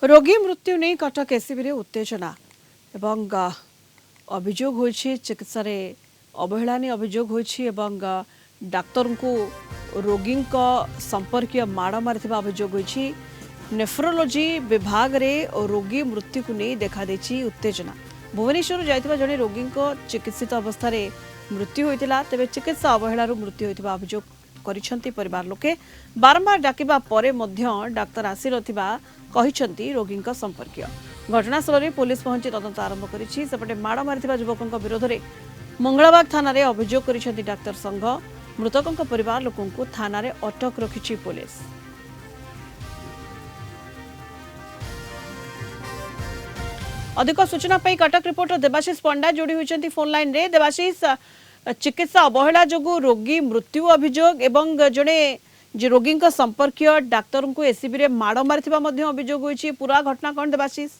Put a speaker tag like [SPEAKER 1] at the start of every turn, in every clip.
[SPEAKER 1] रोगी मृत्यु नहीं कटक एससीबी उत्तेजना एवं अभियोग होइछि चिकित्सा रे अवहेला नहीं अभियोग होइछि एवं डाक्तर को रोगी संपर्क माड़ मारिथिबा अभियोग होइछि। नेफ्रोलोजी विभाग रे रोगी मृत्यु को नहीं देखा देछि उत्तेजना। भुवनेश्वर जाइथिबा जने रोगी चिकित्सित अवस्था रे मृत्यु होइतिला तेबे चिकित्सा अवहेला मृत्यु होइतिबा अभियोग करिसंती परिवार लोके बारंबार डाकिबा परे मध्य डाक्तर आसी नथिबा कहिसंती रोगी संपर्कीय। घटनास्थल में पुलिस पहुंची तदंत आरंभ करिछि। सेपटे माड़ मारिथिबा युवकक विरोध में मंगलाबाग थाना रे अभियोग करिसंती डाक्तर संघ। मृतकक परिवार लोकंकु को थाना रे अटक रखिछि पुलिस। अधिक सूचना पाई कटक रिपोर्टर देवाशीष पंडा जोड़ी होइछंती फोन लाइन रे। देवाशीष, चिकित्सा अवहेला जोगु रोगी मृत्यु अभियोग एवं जड़े जे रोगी संपर्कीय डाक्तर को एसीबी रे माड़ मारिथिबा मध्य अभियोग होइछि। पूरा घटना कौन देवाशीष?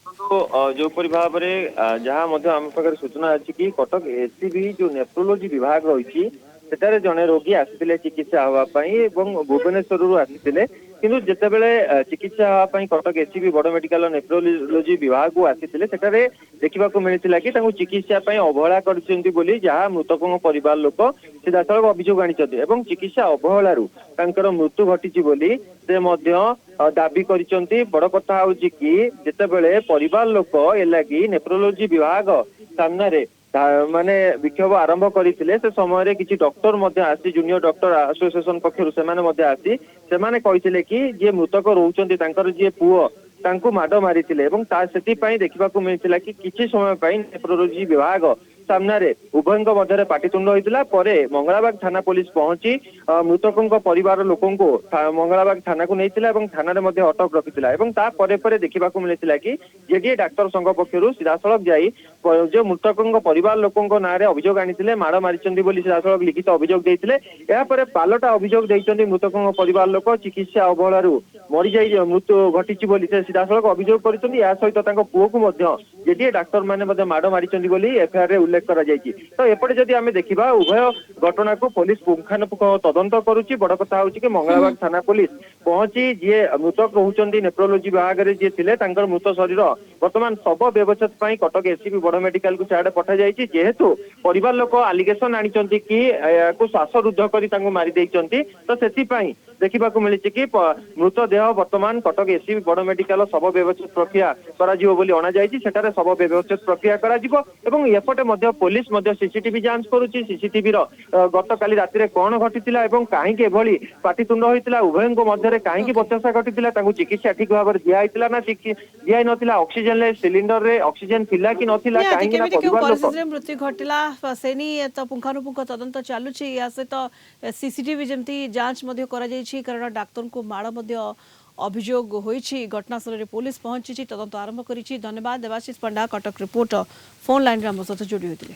[SPEAKER 2] तो जो भाव में जहाँ आम पाखे सूचना अच्छी कि कटक एसीबी जो नेफ्रोलोजी विभाग रही सेटारे जड़े रोगी आसी चिकित्सा हाँपाई भुवनेश्वर आसी किंतु जितेबाला चिकित्सा हाँपाई कटक एसीबी बड़ मेडिकल नेफ्रोलोजी विभाग को आसी देखा मिलता कि चिकित्सा अवहेला कर जहाँ मृतकों परिवार लोक सीधासल अभियोग आनी चिकित्सा अवहेलू मृत्यु घटी बोली दाबी कर बड़ कथा हूँ कि जितेबाला परिवार लोक एलगी नेफ्रोलोजी विभाग सामने माने विक्षोभ आरंभ करते से समय किसी डॉक्टर आसी जूनियर डॉक्टर एसोसिएशन पक्षर से आसी से कि जे मृतक रोचंती जे पुओ तांको माड मारी देखा मिलता कि किसी समय नेफ्रोलोजी विभाग सामने उभय मध्य पाटितुंड होता पर मंगलाबाग थाना पुलिस पहुंची मृतकों परिवार लोकों को मंगलाबाग थाना को नहीं थाना अटक रखी देखा मिलता कि जेडीए डाक्तर संघ पक्षर सीधासलख जाई जो मृतकों परिवार लोकों ना अभियोग आनी माड़ मारी सीधासलख लिखित अभियोग देते पालटा अभियोग देते मृतकों परिवार लोक चिकित्सा अवहेलू मरी जा मृत्यु घटी सीधासलख अभियोग कर सहित पुओ को जेडीए डाक्तर मैंने माड़ मारी एफआईआर रे उल्लेख करा जायछि। तो एपटे जदि आमे देखिबा उभय घटना को पुलिस पुंखानुपुंख तदंत करुछि। बड़ कथा होछि कि मंगलाबाग थाना पुलिस पहुंची जे मृतक रहउचंदी नेफ्रोलोजी विभाग रे जे थिले तांकर मृत शरीर वर्तमान शव व्यवच्छेद पई कटक एसीबी बड़ मेडिकल को सियाडे पठा जायछि। जेहेतु परिवार लोक एलिगेशन आनिचंती कि को श्वासरुद्ध करी तांको मारी देइचंती तो सेति पई देखा मिली कि मृतदेह वर्तमान कटक एसीबी बड़ मेडिकल शव व्यवच्छेद प्रक्रिया करा बोली अणा जायछि। सेटारे शव व्यवच्छेद प्रक्रिया करा जिवो एवं एपटे पुलिस सीसीटीवी जांच करुच्ची। सीसीटीवी गत काली राति कौन घटीला एवं कहीं एभली पाटितुंड होता उभय मध्य कहीं बचसा घटीला चिकित्सा ठीक भाव में दिखाई ना दिखाई नाला ऑक्सीजन सिलिंडर रे ऑक्सीजन थिला कि नथिला कहीं
[SPEAKER 1] मृत्यु घटला से तो पुंखानुपुंख तदंत चलुची या सहित सीसीटीवी जमती जांच कारण डाक्तर को माड़ अभियोग होइछि। घटनास्थल में पुलिस पहुंची तदंत आरंभ करिछि। धन्यवाद देवाशीष पंडा कटक रिपोर्टर फोन लाइन में आम सहित जोड़ी होते।